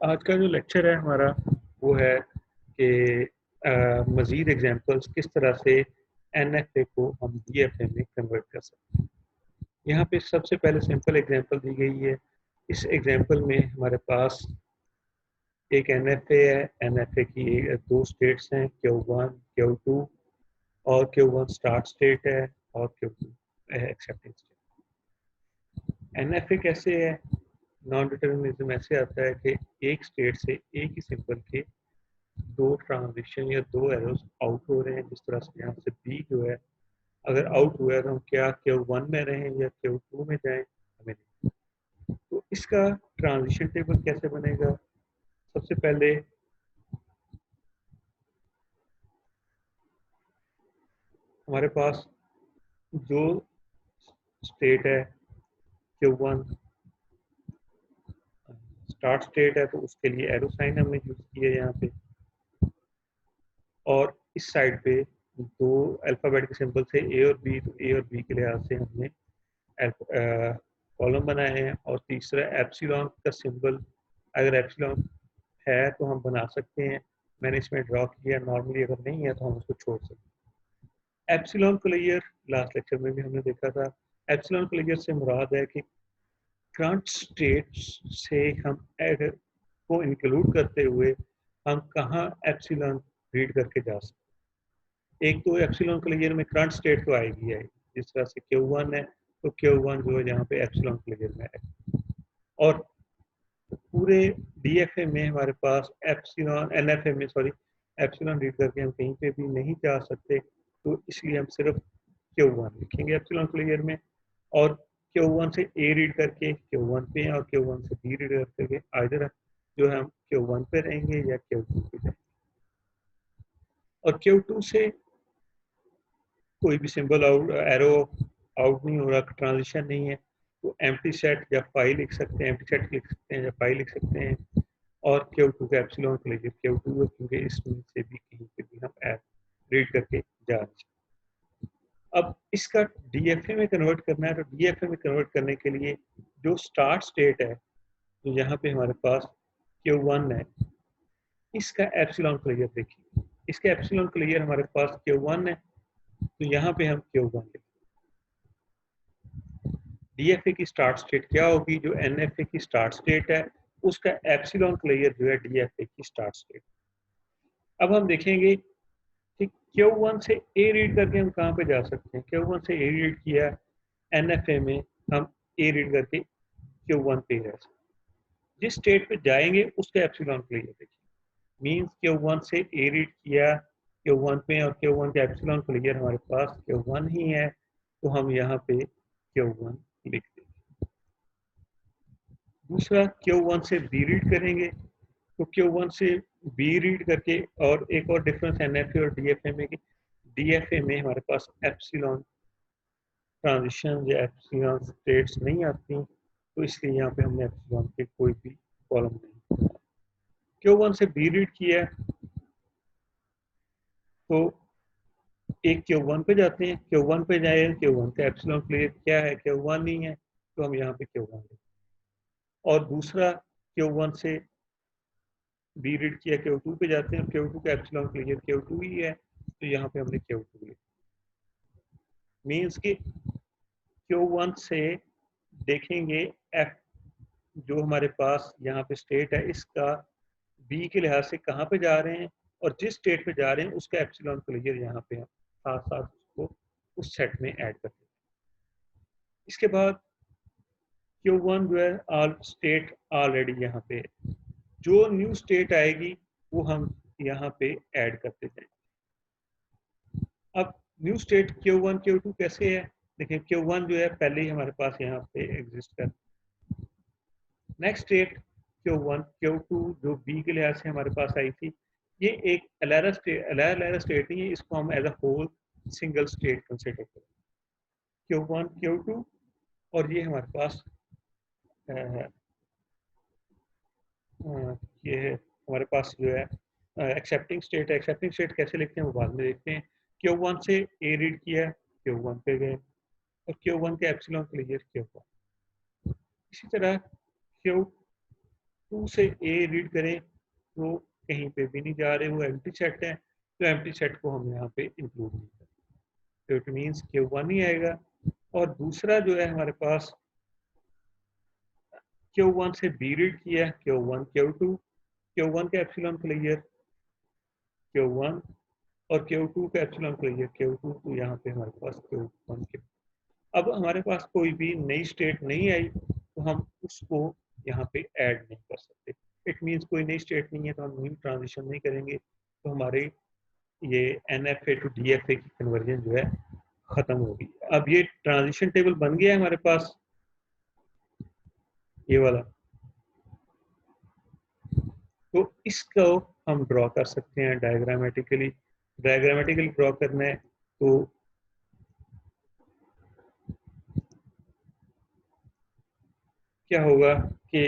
आज का जो लेक्चर है हमारा वो है कि मज़ीद एग्जांपल्स किस तरह से एनएफए को हम डीएफए में कन्वर्ट कर सकते हैं। यहाँ पे सबसे पहले सिंपल एग्जांपल दी गई है। इस एग्जांपल में हमारे पास एक एनएफए है। एनएफए की दो स्टेट्स हैं, Q1 Q2, और Q1 स्टार्ट स्टेट है और Q2 एक्सेप्टिंग स्टेट। एनएफए कैसे है? नॉन डिटरमिनिज्म ऐसे आता है कि एक स्टेट से एक ही सिंबल के दो ट्रांजिशन या दो एरोस आउट हो रहे हैं। जिस तरह से यहाँ से बी जो है, अगर आउट हुआ है तो हम क्या Q1 में रहें या Q2 में जाएं, हमें नहीं। तो इसका ट्रांजिशन टेबल कैसे बनेगा? सबसे पहले हमारे पास जो स्टेट है Q1 स्टार्ट स्टेट है, तो उसके लिए एरो साइन हमने यूज किया यहाँ पे, और इस साइड पे दो अल्फाबेट के सिंबल थे ए और बी, तो ए और बी के लिहाज से हमने कॉलम बनाए हैं। और तीसरा एप्सिलॉन का सिंबल, अगर एप्सिलॉन है तो हम बना सकते हैं, मैंने इसमें ड्रॉ किया। नॉर्मली अगर नहीं है तो हम उसको छोड़ सकते हैं। एप्सिलॉन क्लियर लास्ट लेक्चर में भी हमने देखा था। एप्सिलॉन क्लियर से मुराद है कि करंट स्टेट से हम एड को इंक्लूड करते हुए हम कहाँ एप्सिलॉन रीड करके जा सकते हैं। एक तो एप्सिलॉन क्लियर में करंट स्टेट तो आएगी है, जिस तरह से Q1 है तो Q1 जो है यहाँ पे एप्सिलॉन क्लियर में है। और पूरे डीएफए में हमारे पास एप्सिलॉन, एनएफए में सॉरी, एप्सिलॉन रीड करके हम कहीं पे भी नहीं जा सकते, तो इसलिए हम सिर्फ Q1 लिखेंगे एप्सिलॉन क्लियर में। और Q1 से ए रीड करके Q1 पे और Q1 से बी रीड करके आइधर जो है हम Q1 पे रहेंगे या Q2 पे जाएंगे। और Q2 से कोई भी सिंबल आउट, एरो आउट नहीं हो रहा, ट्रांजिशन नहीं है, तो एम्प्टी सेट या फाइल लिख सकते हैं, एम्प्टी सेट लिख सकते हैं या फाइल लिख सकते हैं। और Q2 का एप्सिलॉन क्लियर Q2 है, क्योंकि इसमें से भी कहीं पे भी हम रीड करके जा रहे हैं। अब इसका डीएफए में कन्वर्ट करना है, तो डीएफए में कन्वर्ट करने के लिए जो स्टार्ट स्टेट है, तो यहाँ पे हमारे पास Q1 है, इसका एप्सिलॉन क्लियर देखिए। इसका एप्सिलॉन क्लियर हमारे पास Q1 है, तो यहाँ पे हम Q1 लिखें। डीएफए की स्टार्ट स्टेट क्या होगी? जो एनएफए की स्टार्ट स्टेट है उसका एप्सिलॉन क्लियर जो है डीएफए की स्टार्ट स्टेट। अब हम देखेंगे कि Q1 से ए रीड करके हम कहाँ पे जा सकते हैं। Q1 से ए रीड किया एनएफए में, हम ए रीड करके Q1 पे रह सकते हैं। जिस स्टेट पे जाएंगे उसका एप्सिलॉन क्लियर देखिए। मीन्स Q1 से ए रीड किया Q1 पे, और Q1 का एप्सिलॉन क्लियर हमारे पास Q1 ही है, तो हम यहाँ पे Q1 लिख देंगे। दूसरा Q1 से बी रीड करेंगे, तो Q1 से बी रीड करके, और एक और डिफरेंस एनएफए और डीएफए में कि डीएफए में हमारे पास एप्सिलॉन ट्रांजिशन या एप्सिलॉन स्टेट्स नहीं आती, तो इसलिए यहाँ पे हमने एप्सिलॉन के कोई भी कॉलम नहीं। Q1 से बी रीड किया तो एक Q1 पे जाते हैं, Q1 पे जाए, Q1 का एप्सिलॉन क्लियर क्या है? Q1 नहीं है, तो हम यहाँ पे Q1 लेते हैं। और दूसरा Q1 से बी रीड किया Q2 पे जाते हैं, Q2 का एप्सिलॉन क्लियर Q2 ही है, तो यहाँ पे हमने Q2 लिया। मीन्स कि Q1 से देखेंगे एफ जो हमारे पास यहाँ पे स्टेट है, इसका बी के लिहाज से कहाँ पे जा रहे हैं, और जिस स्टेट पे जा रहे हैं उसका एप्सिलॉन क्लियर यहाँ पे हम साथ साथ उसको उस सेट में ऐड करते हैं। इसके बाद Q1 जो है ऑल स्टेट ऑलरेडी यहाँ पे, जो न्यू स्टेट आएगी वो हम यहाँ पे ऐड करते जाएंगे। अब न्यू स्टेट Q1 Q2 कैसे है? देखिए Q1 जो है पहले ही हमारे पास यहाँ पे एग्जिस्ट कर। नेक्स्ट स्टेट Q1 Q2 जो बी के लिहाज से हमारे पास आई थी, ये एक अलारा स्टेट नहीं है, इसको हम as a whole single state consider करें। Q1 Q2, और ये हमारे पास ये हमारे पास जो है एक्सेप्टिंग स्टेट है। एक्सेप्टिंग स्टेट कैसे लिखते हैं वो बाद में देखते हैं। Q1 से ए रीड किया, Q1 पे गए, और Q1 के एप्सिलॉन क्लियर Q1। इसी तरह Q2 टू से ए रीड करें तो कहीं पे भी नहीं जा रहे, वो एम्प्टी सेट है, तो एम्प्टी सेट को हम यहाँ पे इंक्लूड नहीं करते, तो इट मीन्स Q1 ही आएगा। और दूसरा जो है हमारे पास Q1 से बी रीड किया, Q1 Q2, Q1 का एप्सिलॉन क्लियर Q1 और Q2 का एप्सिलॉन क्लियर Q2, तो यहाँ पे हमारे पास Q1 के अब हमारे पास कोई भी नई स्टेट नहीं आई तो हम उसको यहाँ पे ऐड नहीं कर सकते। इट मीन्स कोई नई स्टेट नहीं है तो हम न्यू ट्रांजिशन नहीं करेंगे, तो हमारे ये NFA टू DFA की कन्वर्जन जो है खत्म होगी। अब ये ट्रांजिशन टेबल बन गया है हमारे पास, ये वाला, तो इसको हम ड्रॉ कर सकते हैं डायग्रामेटिकली। डायग्रामेटिकली ड्रॉ करना है तो क्या होगा कि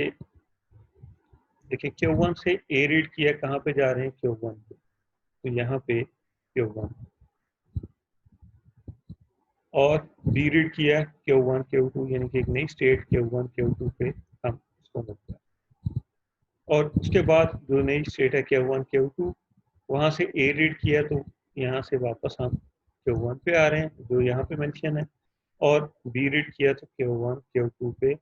देखिए Q1 से A रीड किया, कहाँ पे जा रहे हैं Q1 पे, तो यहाँ पे Q1, और बी रीड किया Q1 Q2, यानी कि एक नई स्टेट Q1 Q2 पे हम इसको मिलता है, और उसके बाद जो नई स्टेट है Q1 Q2, वहाँ से A रीड किया तो यहाँ से वापस हम Q1 पे आ रहे हैं जो यहाँ पे मेंशन है, और बी रीड किया तो Q1 Q2 पे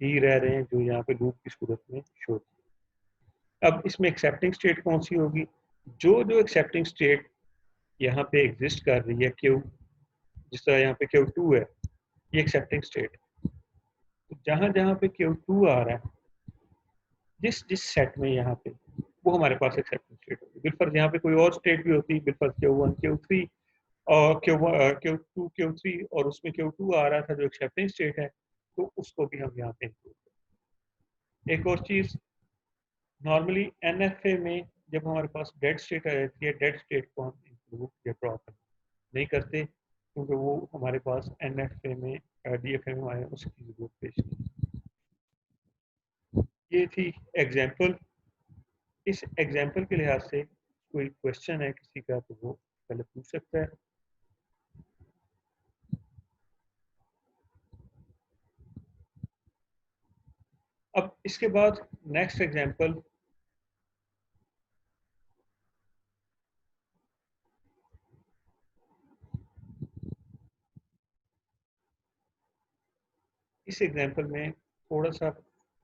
ही रह रहे हैं जो यहाँ पे लूप की सूरत में शो। अब इसमें एक्सेप्टिंग स्टेट कौन सी होगी, जो जो एक्सेप्टिंग स्टेट यहाँ पे एग्जिस्ट कर रही है Q, जिस तरह यहाँ पे Q2 है, ये एक्सेप्टिंग स्टेट, तो जहाँ जहाँ पे Q2 आ रहा है जिस जिस सेट में यहाँ पे, वो हमारे पास एक्सेप्टिंग स्टेट होगी। बिलफर्ज यहाँ पे कोई और स्टेट भी होती है, बिलफर्ज Q1 Q3 और Q2 Q3, और उसमें Q2 आ रहा था जो एक्सेप्टिंग स्टेट है, तो उसको भी हम यहाँ पे इंक्लूड करें। एक और चीज, नॉर्मली NFA में जब हमारे पास डेड स्टेट आ जाती है, डेड स्टेट को हम इंक्लूड या ड्रॉप नहीं करते, क्योंकि वो हमारे पास NFA में DFA में आए उसकी जरूरत पेश नहीं। ये थी एग्जाम्पल। इस एग्जाम्पल के लिहाज से कोई क्वेश्चन है किसी का तो वो पहले पूछ सकता है। अब इसके बाद नेक्स्ट एग्जाम्पल, इस एग्जाम्पल में थोड़ा सा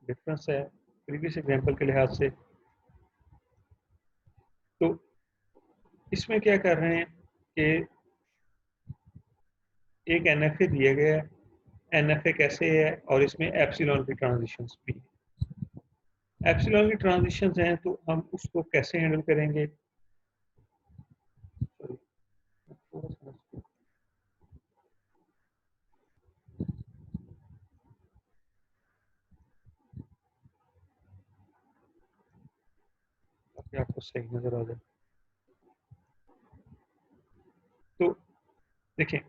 डिफरेंस है प्रीवियस एग्जाम्पल के लिहाज से। तो इसमें क्या कर रहे हैं कि एक NFA दिया गया है, NFA कैसे है, और इसमें एप्सिलॉन की ट्रांजिशंस भी है। एप्सिलॉन की ट्रांजिशंस हैं तो हम उसको कैसे हैंडल करेंगे। ताकि आपको सही नजर आ जाए। तो देखिए,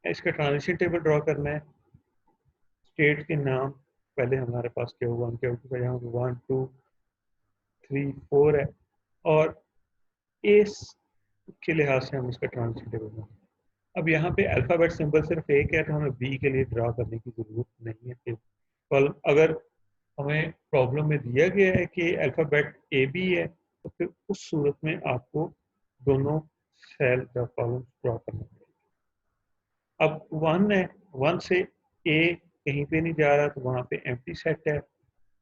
इसका ट्रांजिशन टेबल ड्रॉ करना है। स्टेट के नाम पहले हमारे पास Q1 Q2 का यहाँ 1 2 3 4 है, और इस के लिहाज से हम इसका ट्रांजिशन टेबल बनाएंगे। अब यहाँ पे अल्फाबेट सिंबल सिर्फ एक है तो हमें बी के लिए ड्रॉ करने की जरूरत नहीं है। कॉलम अगर हमें प्रॉब्लम में दिया गया है कि अल्फाबेट ए बी है, तो फिर उस सूरत में आपको दोनों सेल या कॉलम ड्रॉ करना पड़ेगा। अब 1 है, 1 से ए कहीं पे नहीं जा रहा तो वहाँ पे एम्प्टी सेट है,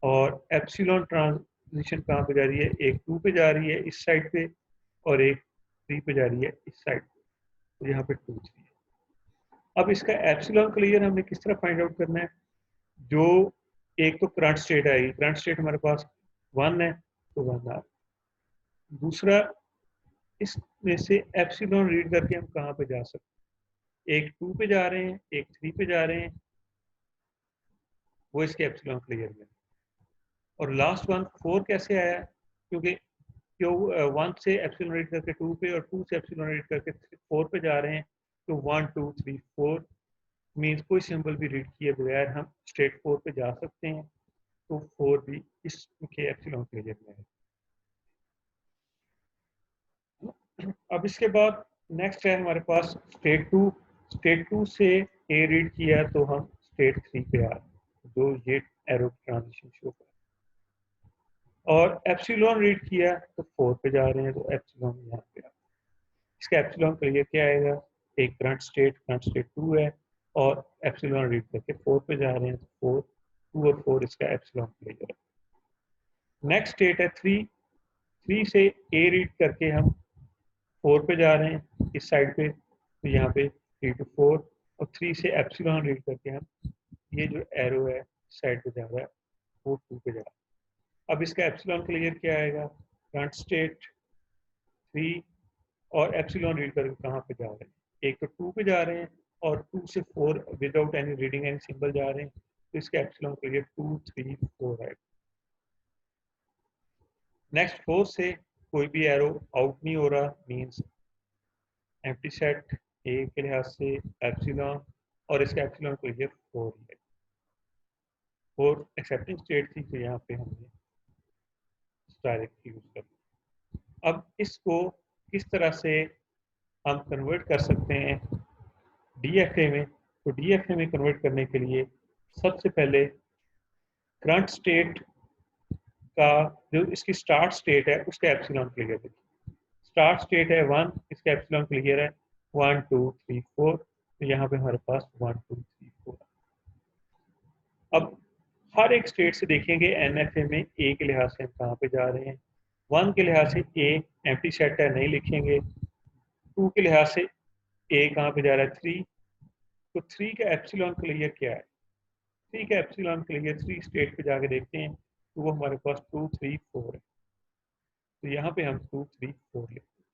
और एप्सिलॉन ट्रांजिशन कहाँ पे जा रही है, एक 2 पे जा रही है इस साइड पे, और एक 3 पे जा रही है इस साइड पे, तो यहाँ पे 2 3 है। अब इसका एप्सिलॉन क्लियर हमने किस तरह फाइंड आउट करना है, जो एक तो करंट स्टेट आएगी, करंट स्टेट हमारे पास 1 है तो 1 आ, दूसरा इसमें से एप्सिलॉन रीड करके हम कहाँ पे जा सकते हैं, एक 2 पे जा रहे हैं एक 3 पे जा रहे हैं, वो इसके एप्सिलॉन क्लियर में। और लास्ट वन 4 कैसे आया, क्योंकि क्यों 1 से एप्सिलॉन रीड करके 2 पे और 2 से एप्सिलॉन रीड करके 4 पे जा रहे हैं, तो 1 2 3 4 मीन्स कोई सिंबल भी रीड किए बगैर हम स्ट्रेट 4 पे जा सकते हैं, तो 4 भी इसके एप्सिलॉन क्लियर में है। अब इसके बाद नेक्स्ट है हमारे पास स्टेट 2। स्टेट 2 से ए रीड किया तो हम स्टेट 3 पे आ, जो ये एरो ट्रांजिशन शो कर, और एप्सिलॉन रीड किया तो 4 पे जा रहे हैं, तो एप्सिलॉन यहाँ पे इसका एप्सिलॉन क्लियर क्या आएगा, एक करंट स्टेट 2 है और एप्सिलॉन रीड करके 4 पे जा रहे हैं, तो 2 और 4 इसका एप्सिलॉन क्लियर है। नेक्स्ट स्टेट है 3 से ए रीड करके हम 4 पे जा रहे हैं इस साइड पे, तो यहाँ पे 3 to 4 और 3 से एप्सिलॉन रीड करके हम ये जो एरो है साइड पे जा रहा है वो 2 पे जा रहा है। अब इसका एप्सिलॉन क्लियर क्या आएगा, करंट स्टेट 3 और एप्सिलॉन रीड करके कहाँ पे जा रहे हैं, एक तो 2 पे जा रहे हैं और 2 से 4 without any reading any symbol जा रहे हैं, तो इसका एप्सिलॉन क्लियर 2 3 4 है। नेक्स्ट 4 से कोई भी एरो आउट नहीं हो रहा, मींस एम्प्टी सेट ए के लिहाज से एप्सिलॉन और इसका एप्सिलॉन क्लियर 4 है। 4 एक्सेप्टिंग स्टेट थी, तो यहाँ पे हमने डायरेक्ट यूज कर। अब इसको किस तरह से हम कन्वर्ट कर सकते हैं डीएफए में, तो डीएफए में कन्वर्ट करने के लिए सबसे पहले करंट स्टेट का जो इसकी स्टार्ट स्टेट है उसका एप्सिलॉन क्लियर देखिए। स्टार्ट स्टेट है 1, इसका एप्सिलॉन क्लियर है 1 2 3 4, तो यहाँ पे हमारे पास 1 2 3 4। अब हर एक स्टेट से देखेंगे एनएफए में ए के लिहाज से हम कहाँ पे जा रहे हैं। 1 के लिहाज से ए एम्प्टी सेट है, नहीं लिखेंगे। 2 के लिहाज से ए कहाँ पे जा रहा है 3, तो 3 का एप्सिलॉन क्लियर क्या है, 3 का एप्सिलॉन क्लियर 3 स्टेट पे जाके देखते हैं, तो वो हमारे पास 2 3 4 है, तो यहाँ पे हम 2 3 4 लिखते हैं।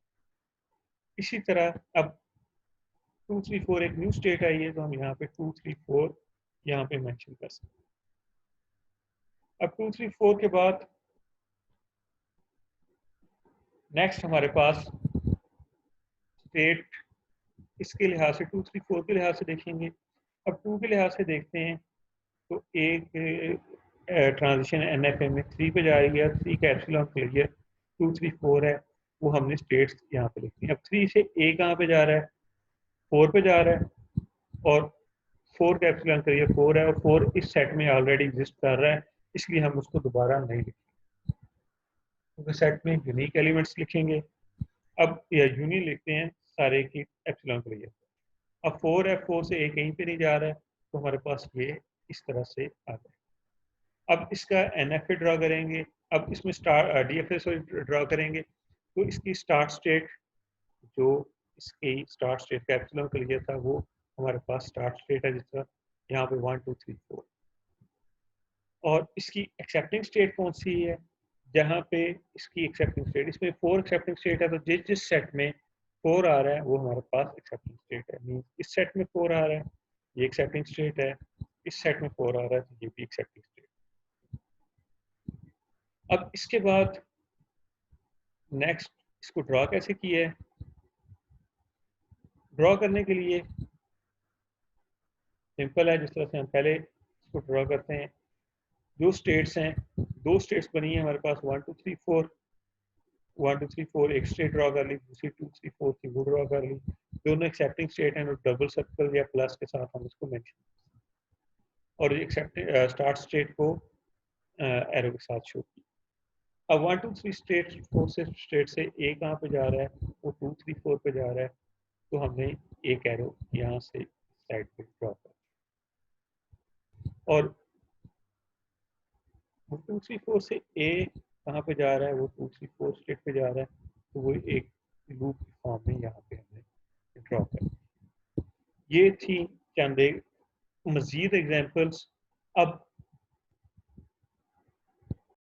इसी तरह अब 2 3 4 एक न्यू स्टेट आई है, तो हम यहाँ पे 2 3 4 यहाँ पे मेंशन कर सकते हैं। अब 2 3 4 के बाद नेक्स्ट हमारे पास स्टेट इसके लिहाज से 2 3 4 के लिहाज से देखेंगे। अब 2 के लिहाज से देखते हैं, तो एक ट्रांजिशन एनएफए में 3 पे जा रही है, 3 का एप्सिलॉन क्लियर 2 3 4 है, वो हमने स्टेट्स यहाँ पे लिखी है। अब 3 से ए कहाँ पे जा रहा है, 4 पे जा रहा है और 4 का एप्सिलॉन क्लियर 4 है और 4 इस सेट में ऑलरेडी एग्जिस्ट कर रहा है, इसलिए हम उसको दोबारा नहीं लिखेंगे, क्योंकि सेट में यूनिक एलिमेंट्स लिखेंगे। अब या यूनिक लिखते हैं सारे की एप्सिलॉन क्लियर। अब 4 है, 4 से ए कहीं पे नहीं जा रहा है, तो हमारे पास ये इस तरह से आ गया। अब इसका एनएफए ड्रा करेंगे, अब इसमें डीएफए ड्रा करेंगे, तो इसकी स्टार्ट स्टेट जो इसकी स्टार्ट स्टेट का एप्सिलॉन क्लियर था वो हमारे पास स्टार्ट स्टेट है, जिस तरह यहाँ पे 1 2 3 4। और इसकी एक्सेप्टिंग स्टेट कौन सी है, जहाँ पे इसकी एक्सेप्टिंग स्टेट, इसमें 4 एक्सेप्टिंग स्टेट है, तो जिस सेट में 4 आ रहा है वो हमारे पास एक्सेप्टिंग स्टेट है। मीन इस सेट में 4 आ रहा है, ये एक्सेप्टिंग स्टेट है, इस सेट में 4 आ रहा है, तो ये भी एक्सेप्टिंग स्टेट। अब इसके बाद नेक्स्ट इसको ड्रॉ कैसे किया है, ड्रॉ करने के लिए सिंपल है, जिस तरह से हम पहले इसको ड्रॉ करते हैं। जो स्टेट्स हैं, 2 स्टेट्स बनी है हमारे पास 1 2 3 4, 1 2 3 4 एक स्टेट ड्रॉ कर ली, दूसरी 2 3 4 थी वो ड्रॉ कर ली, दोनों एक्सेप्टिंग स्टेट हैं, डबल सर्कल या प्लस के साथ हम इसको मेंशन, और एक्सेप्टिंग स्टार्ट स्टेट को एरो के साथ शो की। अब 1 2 3 स्टेट 4 से स्टेट से ए कहाँ पे जा रहा है, वो 2 3 4 पे जा रहा है, तो हमने एक एरो यहाँ से साइड पे ड्रॉ कर, और 2 3 4 से ए कहाँ पे जा रहा है, वो 2 3 4 स्टेट पे जा रहा है, तो वो एक लूप की फॉर्म में यहाँ पे हमने ड्रॉ कर। ये थी चंद मजीद एग्जांपल्स। अब